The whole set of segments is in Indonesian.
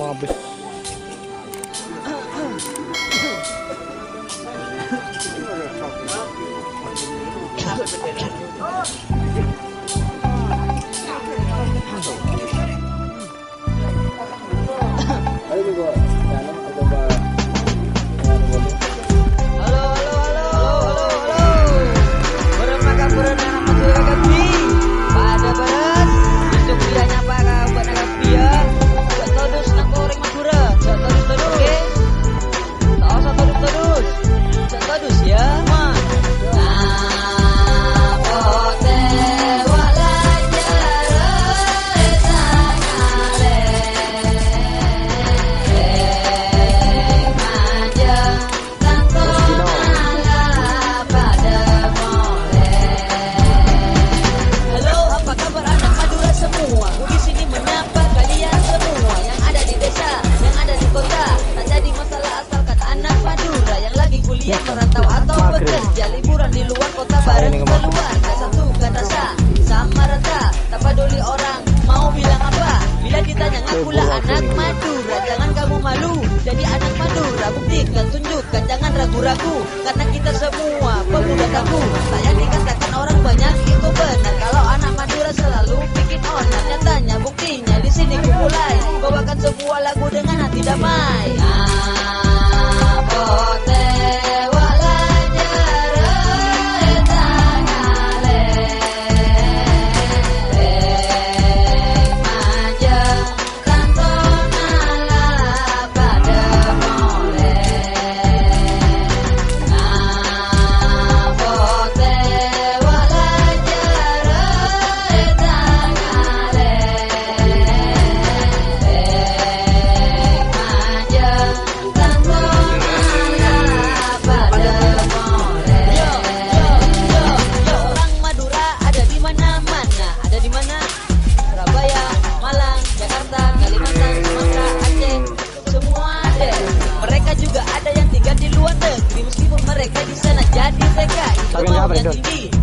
mau habis. Merantau atau bekerja liburan di luar kota bareng keluarga, satu kata sama rata, tak peduli orang mau bilang apa. Bila ditanya ngakulah anak Madura, jangan kamu malu jadi anak Madura. Buktikan, tunjukkan, jangan ragu-ragu, karena kita semua pemuda tangguh. Tak yang dikatakan orang banyak itu benar, kalau anak Madura selalu bikin onar. Nyatanya buktinya di sini ku mulai bawakan sebuah lagu dengan hati damai.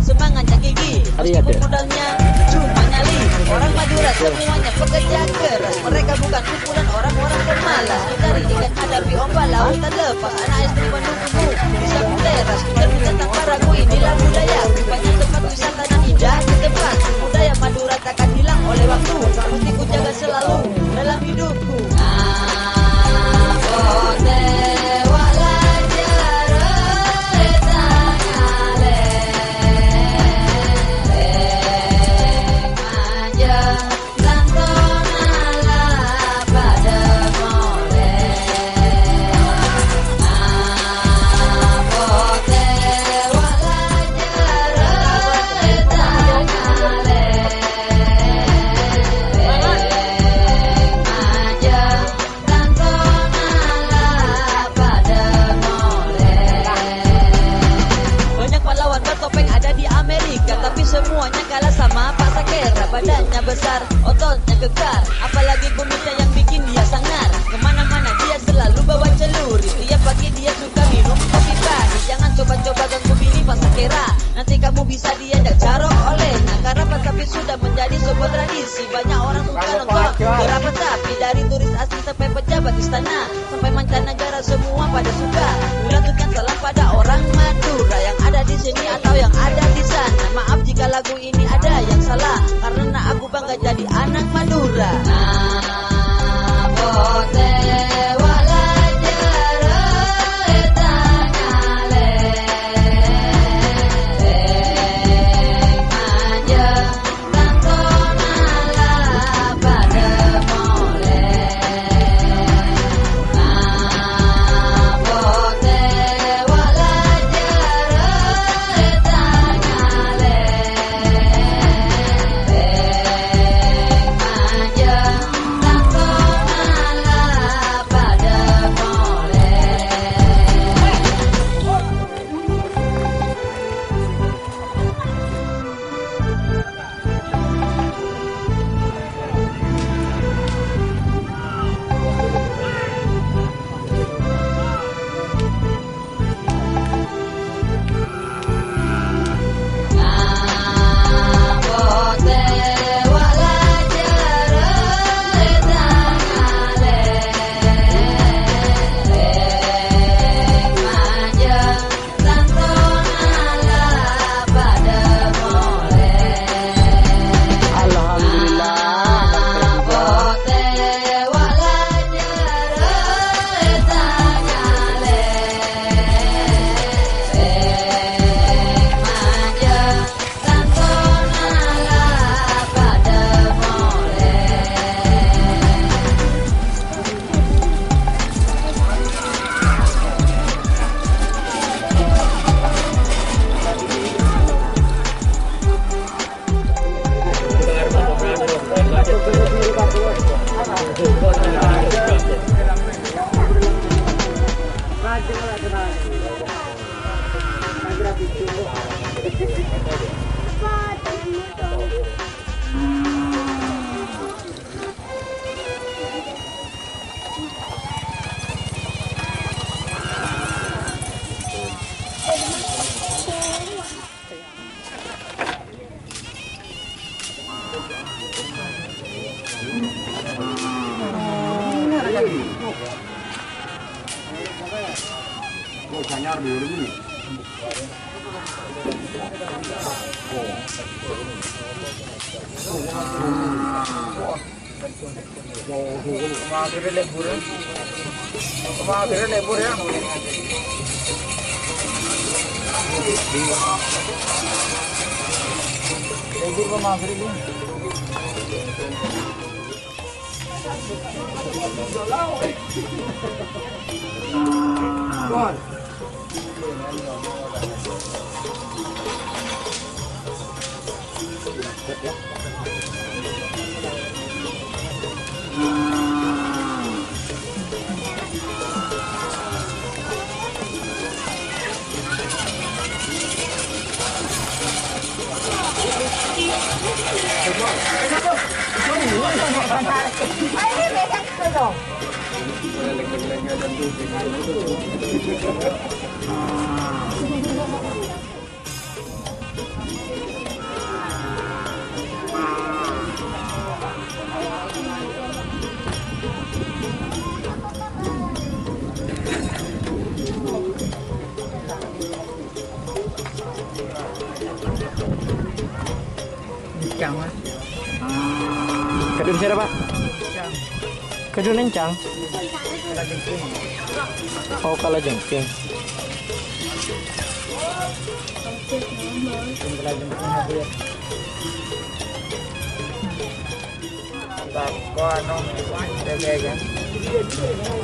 Semangatnya gigi, meskipun modalnya cuma nyali. Orang Madura semuanya pekerja keras, mereka bukan kumpulan orang-orang pemalas. Dari ikan hadapi ombak laut tak lepas, anak istri pendukungmu bisa teras. Dan tanpa ragu inilah budaya, banyak tempat wisata dan indah di tempat. Budaya Madura takkan hilang oleh waktu, mesti ku jaga selalu dalam hidupku. Semuanya kalah sama Pak Sakera, badannya besar, ototnya kekar, apalagi kumisnya yang bikin dia sangar. Kemana-mana dia selalu bawa celuri, tiap pagi dia suka minum kopi pagi. Jangan coba-coba ganggu bini Pak Sakera, nanti kamu bisa diajak jarok olehnya. Karena Pak Sapi sudah menjadi sebuah tradisi, banyak orang suka nonton gerapan sapi. Dari turis asing sampai pejabat istana, sampai mancanegara semua pada suka. Melantunkan salam pada orang Madura yang ada di sini atau yang ada di sana. Maaf jika lagu ini ada yang salah, karena aku bangga jadi anak Madura. Kemarin libur ya. Libur ke maghrib ini. Kedun siapa Pak? Kedun encang. Oh kala jengking. Tako ano, gege.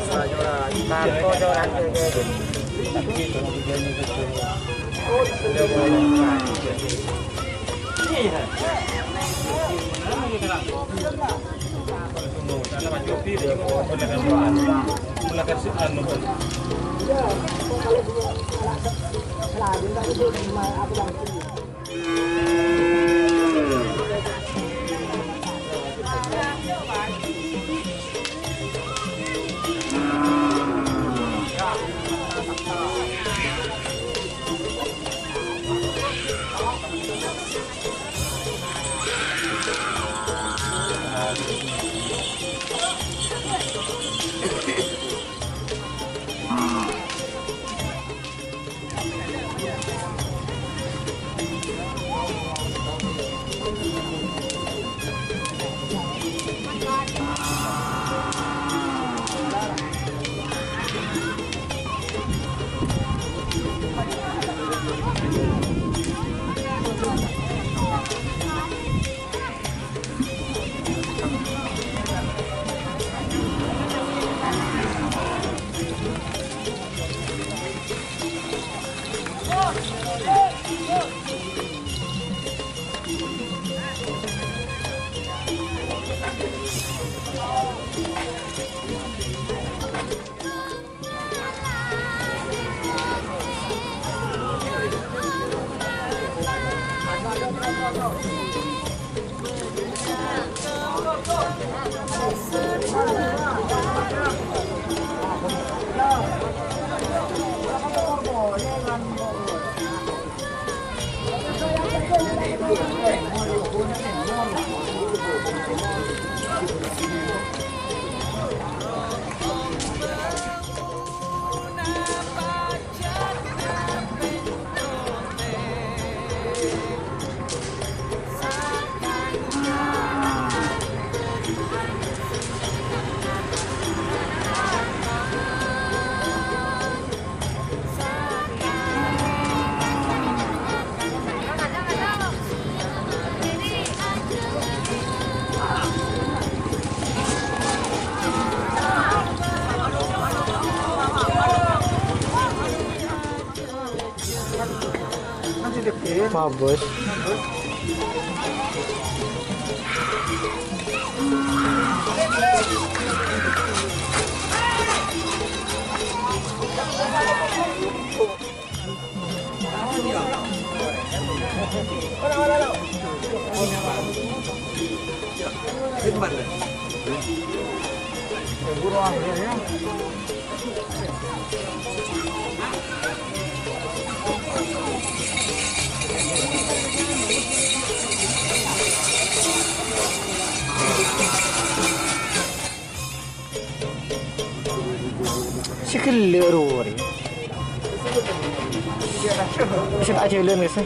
Tako orang gege. Mabos. Sikil lero ni. Siapa aja leren guys?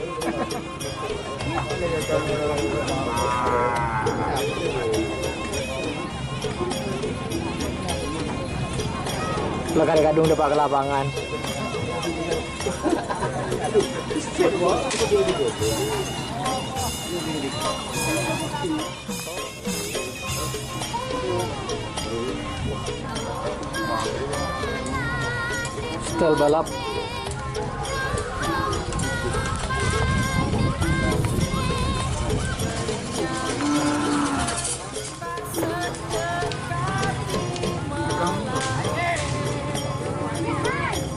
Lekar gadung depan ke lapangan. Setel balap.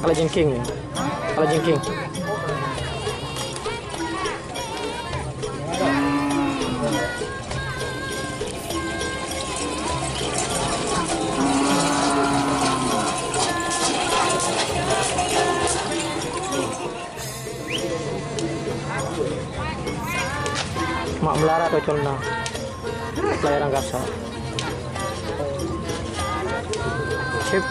Kalau jengking ya. Kalau jengking. Mak melara atau cuna layar angkasa. Sip.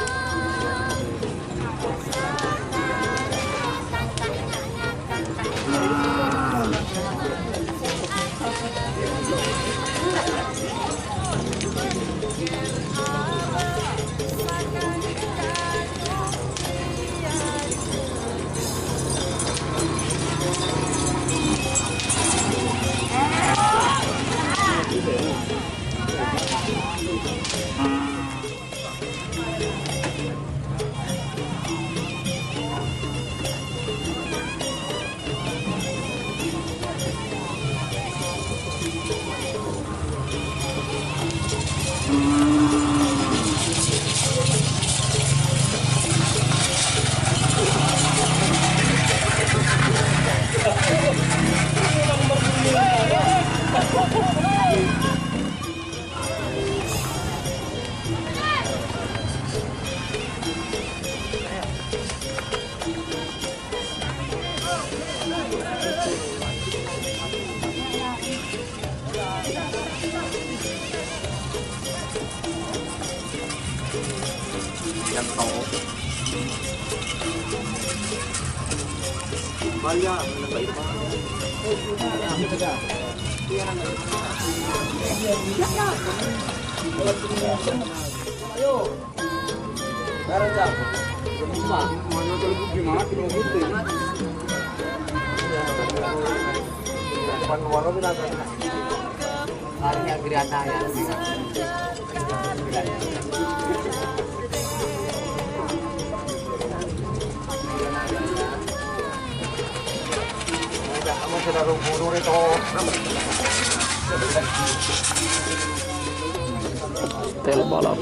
Setel balap.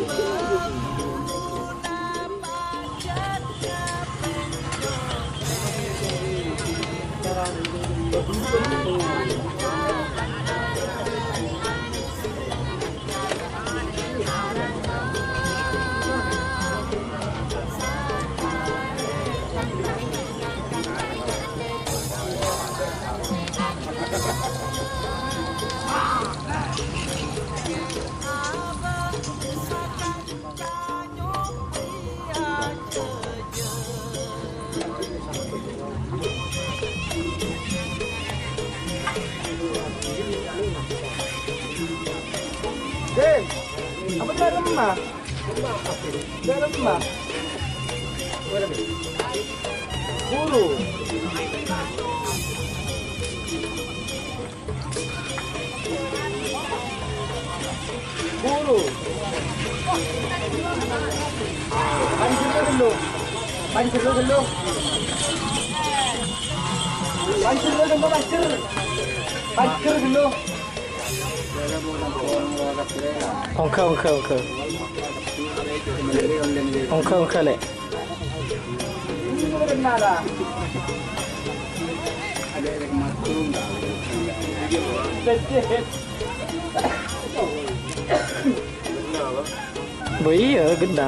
Apa garam mah? Garam mah. Buru. Buru. Pancir dulu. Pancir dulu. Pancir dulu, pancir. Pancir dulu. Ongke le. Oh iya, gede.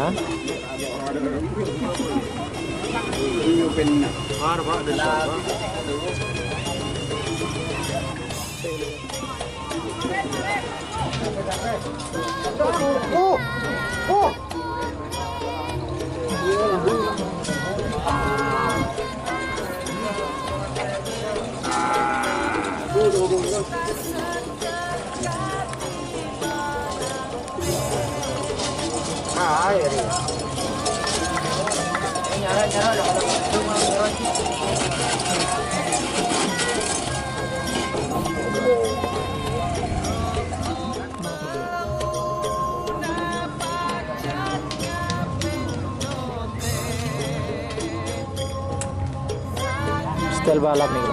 Style balap nih.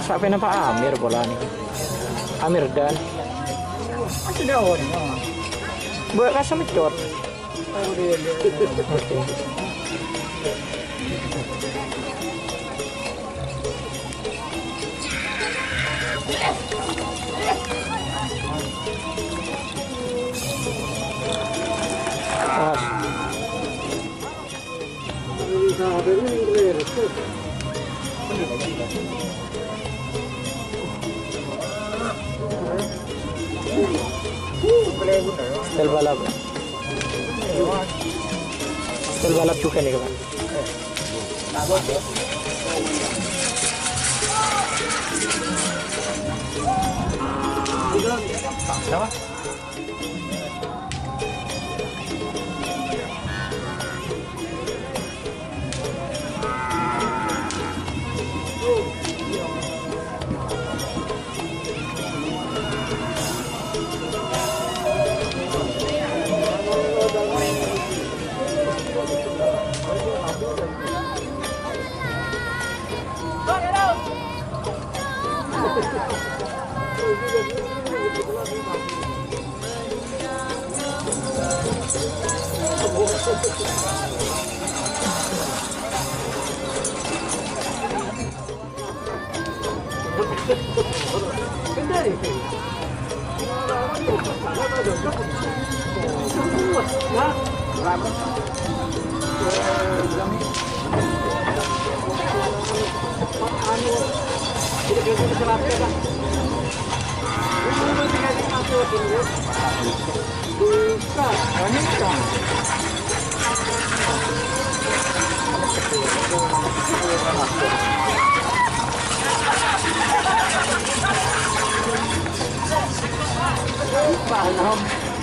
Sampai nampak Amir bola nih. Amir dan Masih daun. buat kasih mecot. Oke. Style balap. Style balap juga nih kawan. Apa?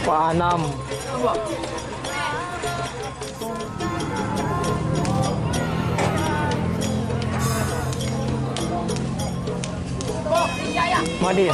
Pak Anam. Madi.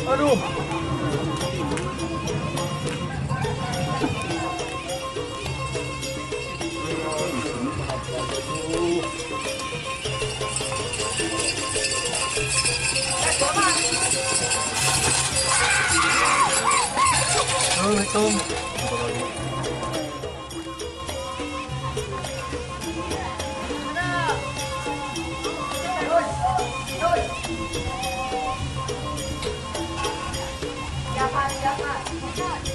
Aduh. Assalamualaikum. Siapa?